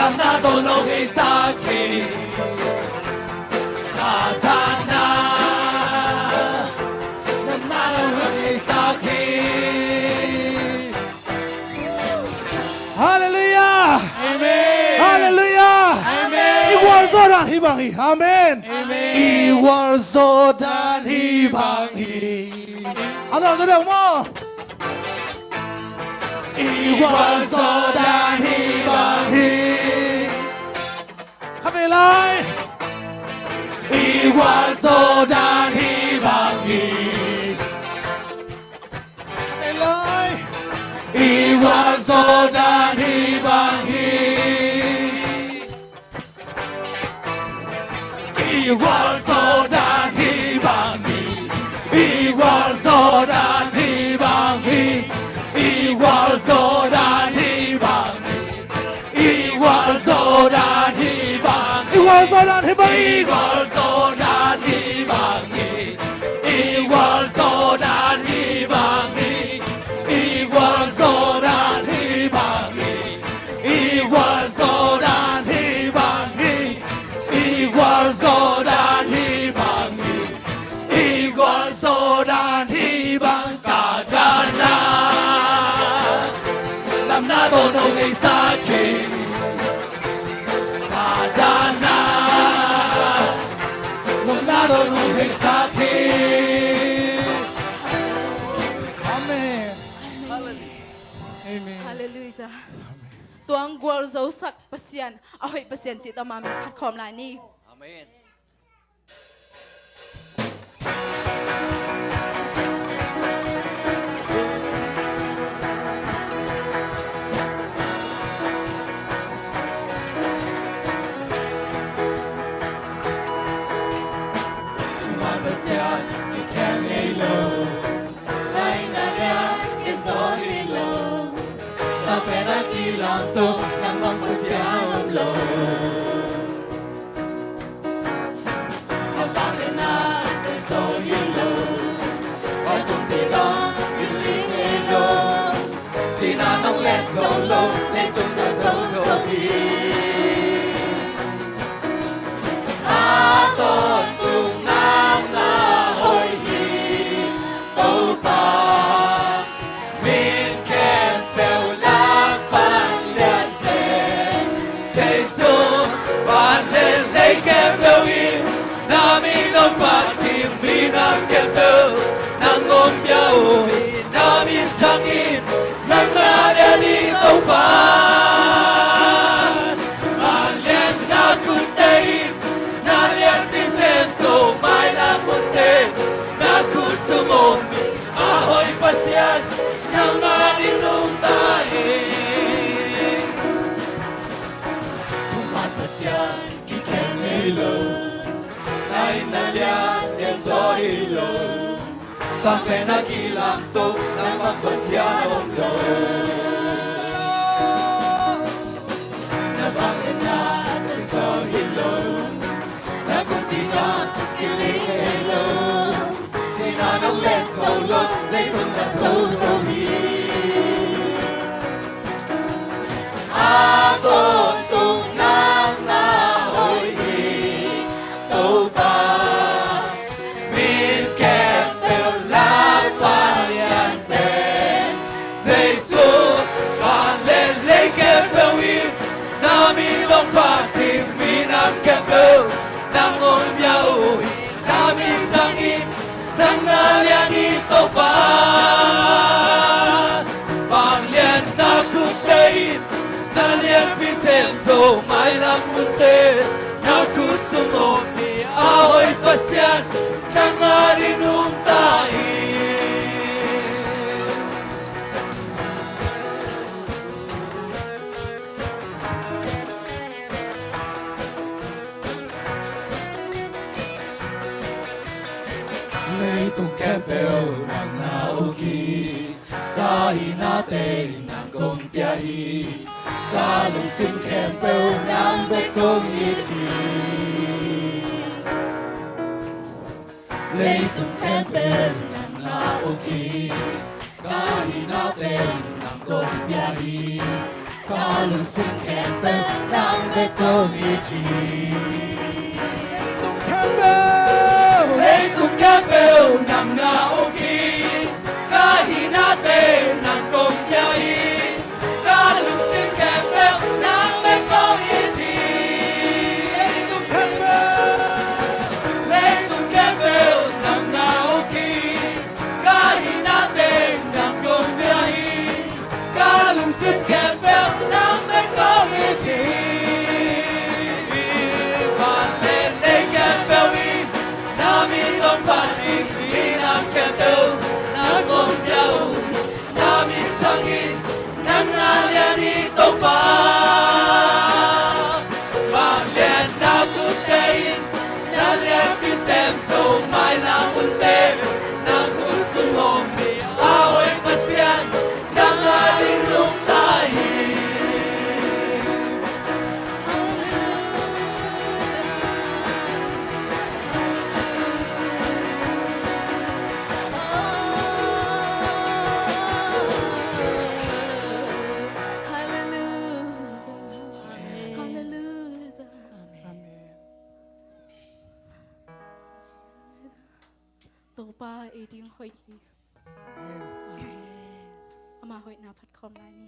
남나도 너의 사기 나타나 남나도 너의 사기 Hallelujah. 아멘 Hallelujah. 아멘 이월소단 희망이. 아멘. 아멘 이월소단 희망이. 하나 소리 뭐? 이월소단 희망이. 하필라이. 이월소단 희망이. 하필라이. 이월소단 희망이. 이월소단 희망이. 이월소단 희망이. 이월소단 희망이. 이월소단 희망이. 이월소단 희망이. 이월소단 희망이. 이월소단 희망이. 이월소단 희망이. 이월소단 희망이. 이월소단 희망이. 이월소단 희망 가잖아 남나도 너의 사기 가잖아 남나도 너의 사기 아멘 아멘 Hallelujah. Tuang gwal zo sak pasian. Ahoy pasian si tamami pat khom lai ni. 아멘 Lamto ng magpasyang loob Habangin natin sa ilog Ay kung bigang ilong Sinanong let solo Letong na sosobi Aton tung nang nahoy hito pa Min ken bèo lạc bằng lên đèn Giê xu van lên lấy kem bèo im Nam in non phát thiên mi nam kem bèo Nang ôm nhau Nam in chẳng in Nang na đen đi tàu phán Van lên na kun tây Na lên đi xem sổ mai lang một tên Na kun su môn Ahoy pasian Nang na đi nung tayo Tumat pasian Ikem ilo Ay nalian Yan so ilo Sampai nagilang to Nang magpasyan ang lo Nabangin natin sa ilo Naguntingan Kiling ilo Sinanong let solo Letong na sosobi Aton tung nang nahoy hito pa Min kem bèo lạc bằng lian tên Giê xu van lên lấy kem bèo im Nam in long phát thiên mi nam kem bèo Nam ôm nhau Nam in chẳng in Nang na lian hito pa Van lian na kutein Na lian Vincenzo mai lang munte Na kusumon ni ahoy pasyan Nang arinong tayo Lấy tung kem bèo nang naoki Kahi natin ng kumpiyahi Kalong sim kem bèo nang bekong iti Lấy tung kem bèo nang naoki Kahi natin ng kumpiyahi Kalong sim kem bèo nang me comiti tung campbell Lei tu capel nam na oki kahina te nam kong yai ka lu sim capel nam me comiti tung campbell Lei tu capel nam na oki kahina te nam kong yai ka lu sim capel nam me comiti tổ ba ấy tiếng hỏi mà hỏi nào phát khom lại nhỉ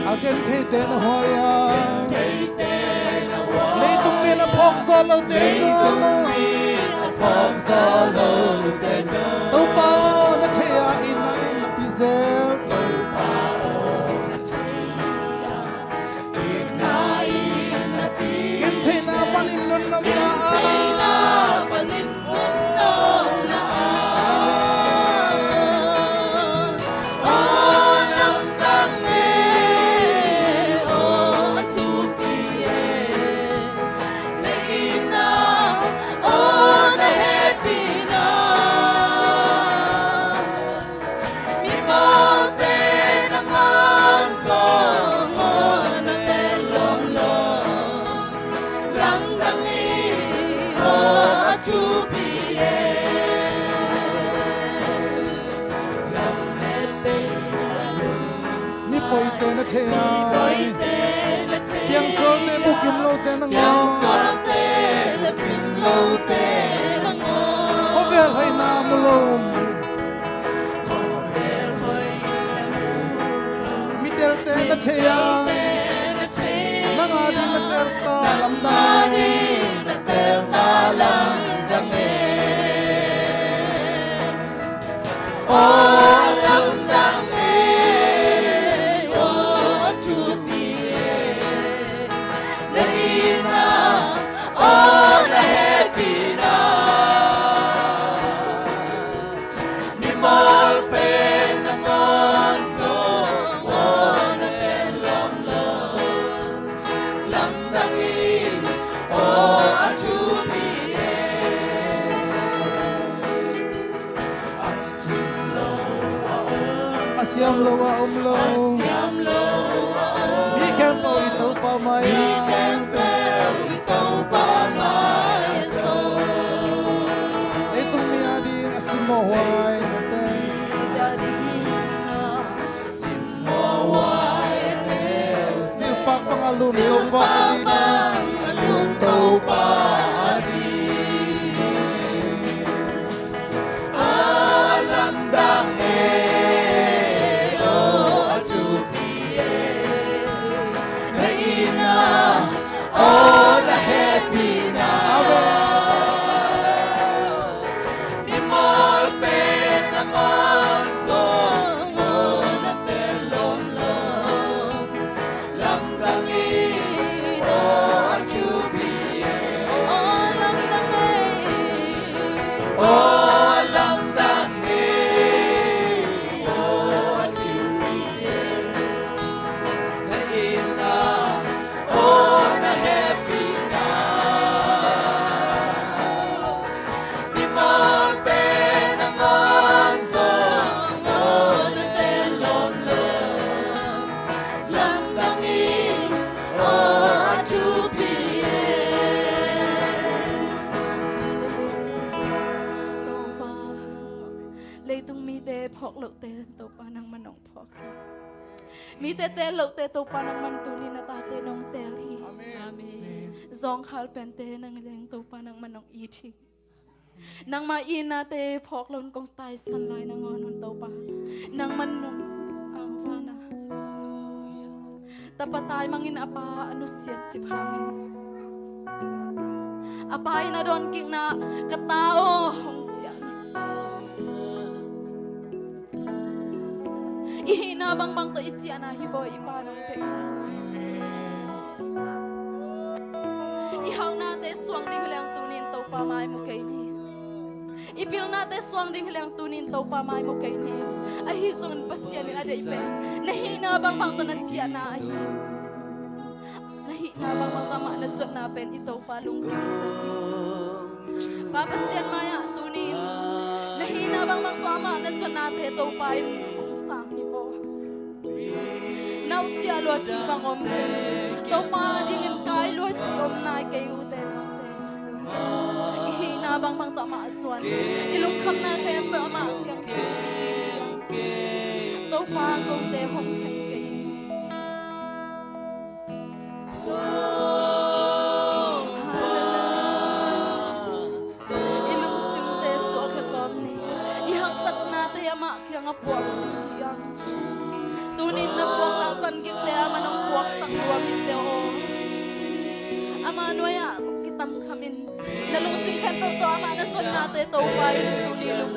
again thế tên hoài lấy tung miền phong gió lâu tê gió tàu bao nó thế à in nắng pizel in thế na panin non nam mi poi te na thế à tiếng sol te bu kim lâu te na ngô có vẻ hay nam lâu mi del te na thế à na ngà đi na del ta lam da Love. bakadi Lunto padi alam dang elo atupie na ina oh na happy na ni mol pe na monso oh na telom lom lam dang ino atupie oh lam dang oh lam dang oh atupie na ina oh na happy na ni mol pe na monso oh na telom lom lam dang oh atupie Topa lấy tung mi tê phok lộc tê topa nang manong phok mi tê tê lộc tê topa nang man tu ni na ta tê nong tê hi amen zong khal pen tê nang leng topa nang manong i thi nang ma ina tê phok lon kong tai san lai nang on hun topa nang manong ang vana tapatay mangin apa ano siat chip hangin apay na don king na katao hong chian ihina bang bang to ichian na hivo ipanong pe ihang na te suang ding lang tunin to pa mai mo kay ni ipil na te suang ding lang tunin to pa mai mo kay ni ay hison pasyan ni ada ipe nahina bang bang to na chian na ay nahina bang bang tama na suat na pen ito palong kisa papasyan maya tunin nahina bang bang tama na suat na te to pa yung sang ipo nau chia lo chi bang om to pa dingin kai lo chi om nai kay ute na te ihina bang bang tama suan ilong kham na kay pa ma yang to pa kong te hom khen kay ilong sim te so ke pom ni ihang sat na te ama kya nga puak yang tunin na puak la kon git te ama nang puak sak luam it te o ama noya kitam khamin nalung sim khan to ama na son na te to pai tunin lung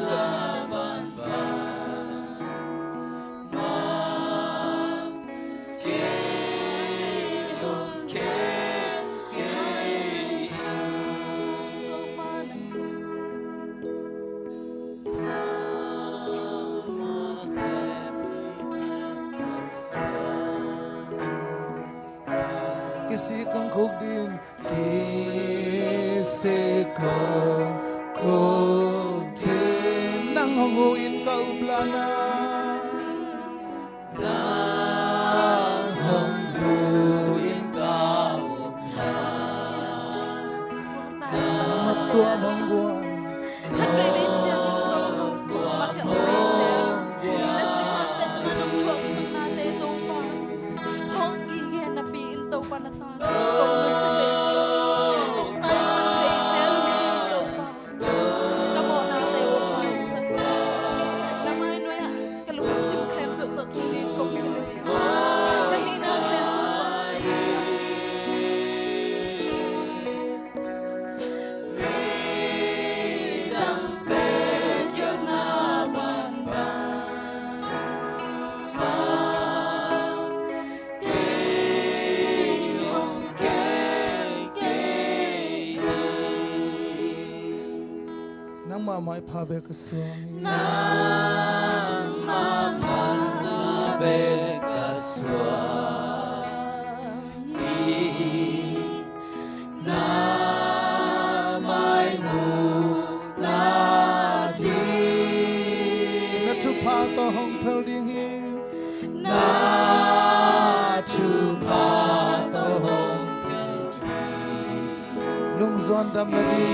kisi kong khúc din kisi kong khúc din nang honguin ka ublana nang honguin ka matua mongguan nang mamay pabe kasong nang mamanabe kaswai na may munadi na tupa to hong pel ding hi na tupa to hong lung zon dam na di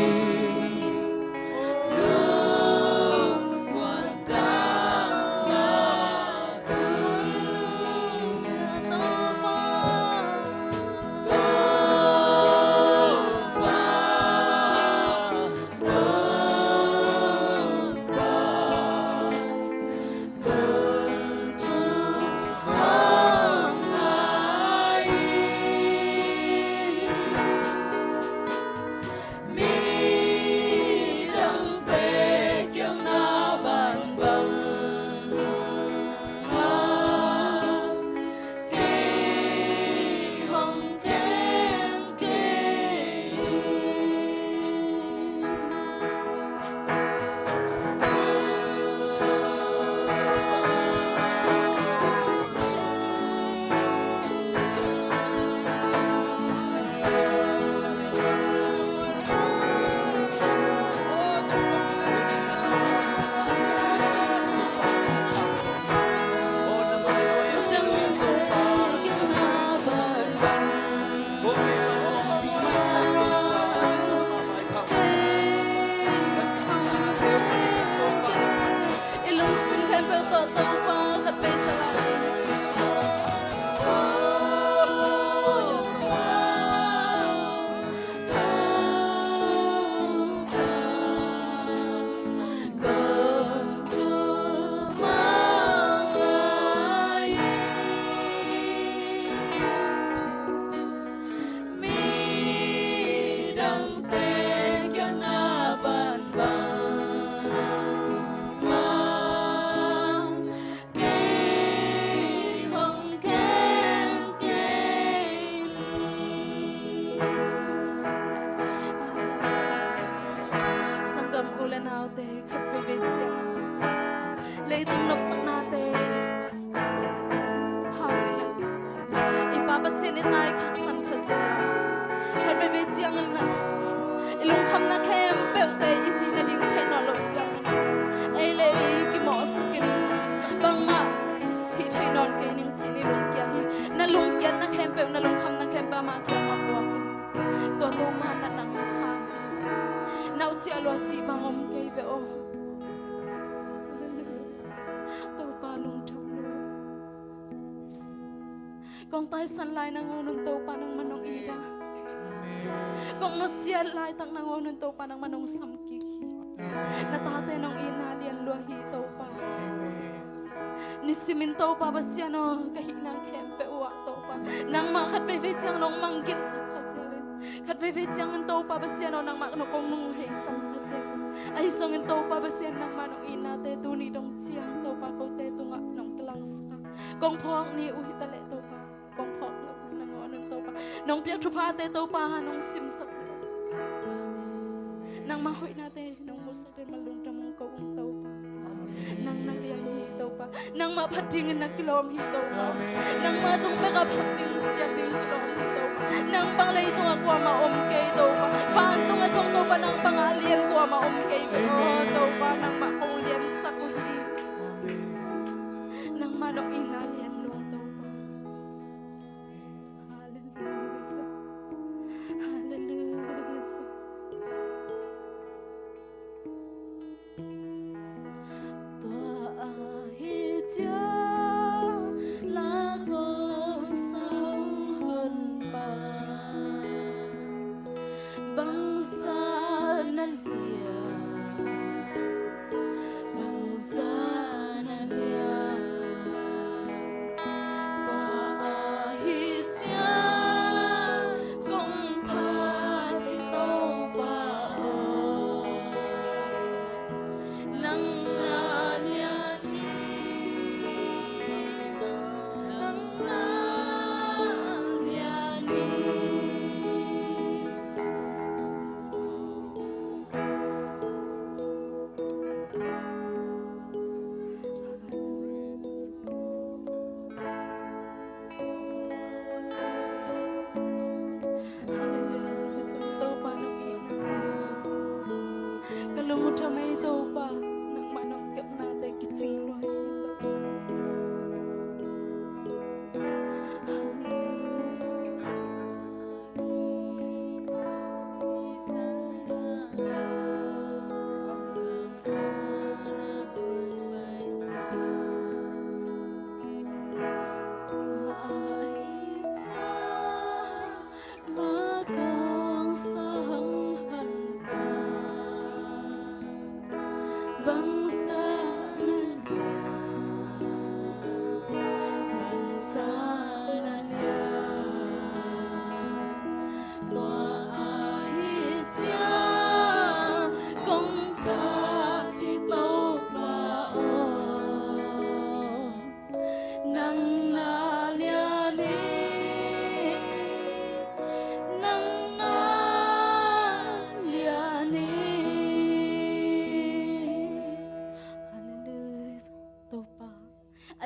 บเสียนตายขัดสันขัดเสียขัดไปไปเจียงนะลุงคำนักแฮมเปลเตยจีนดิ้งเทนอลเจียงนะไอเลยกิหมอสกินบางมาพี่ไทยนอนแกนิ่งจีนี่ลุงแกฮีนั่นลุงแกนักแฮมเปลนั่นลุงคำนักแฮมบางมาแกมาปวกินตัวโตมานั่นนังสางน่าเจียลวจีบางอมแกไปโอตัวปลาลุงทำเลยกองใต้สันลายนางอนุนโตปานังมันองอีดากองนเสียลายตักนางอนุนโตปานังมันองสัมกิคีนาตาเตนองอีนาเลียนลัวฮีโตปานิสิมินโตปาบเสียนองกะหินางแคมเปอวะโตปานางมาขัดไปไปจังน้องมังกินขัดเสียเลยขัดไปไปจังอันโตปาบเสียนองนางมานกองนุ่งให้สันขัดเสียไอซองอันโตปาบเสียนางมานองอีนาเตตูนีดงเจียงโตปาโกเตตุงะน้องกลังสกกองพอกนี่อุหิตะเลโตปากองพอกแล้วนางอนุนโตปาน้องเปียกทุพาเตโตปาน้องซิมสักเสนางมาหอยนาเตน้องมุสักเดมาลุงตะมงกงโตปานางนาเลียนฮีโตปานางมาพัดดิ้งนักกิโลมฮีโตปานางมาตุ้งเบกพัดดิ้งอยากดิ้งกิโลมฮีโตปานางบังเลยตัวกว่ามาอมเกยโตปาปานตุ้งส่งโตปานางบังอาเลียนกว่ามาอมเกยไปโอโตปานางมาคงเลียนสักกุฮีนางมาดอกอีนาเลียนลวงโตปาฮาเลลูยาฮาเลลูยา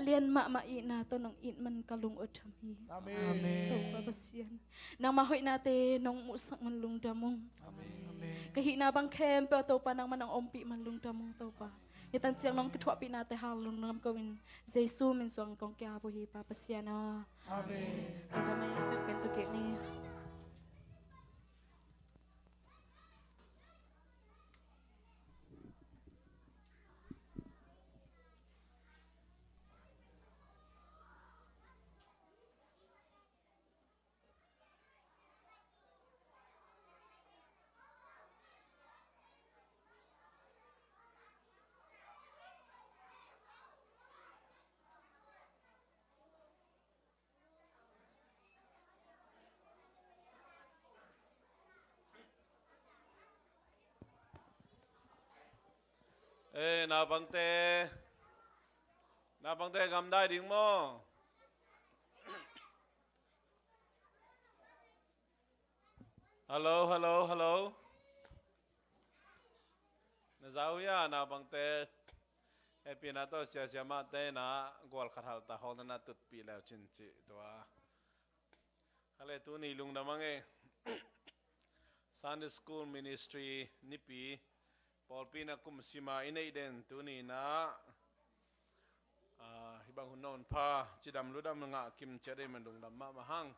เลียนมาอีนาตัวน้องอินมันกะลุงอดทำฮีตัวปะเสียนนางมาหอยนาเตน้องมุสักมันลุงดำมงกะหินาบังแคมเปตัวปานางมันนางอมปีมันลุงดำมงตัวปะยตันเจียงน้องกระทวปีนาเตหาลุงน้ำกวินเจซูมินสวงกองแก้วฮีปะเสียนอาเมนเราไม่เป็นตัวเก่งนี่นาบังเตกำได้ดิ่งโมฮัลโหลนาซาอุยานาบังเตเอปีนาโตเสียมาเตนะกอลขัดหัลตาฮอลนาตุดปีแล้วจินจิตัว Kale tu ni lung damang Sunday School Ministry nipi Paul pina kum sima inay den tu ni na hibang hunon pa chidam ludam nga kim chere mandung dam ma mahang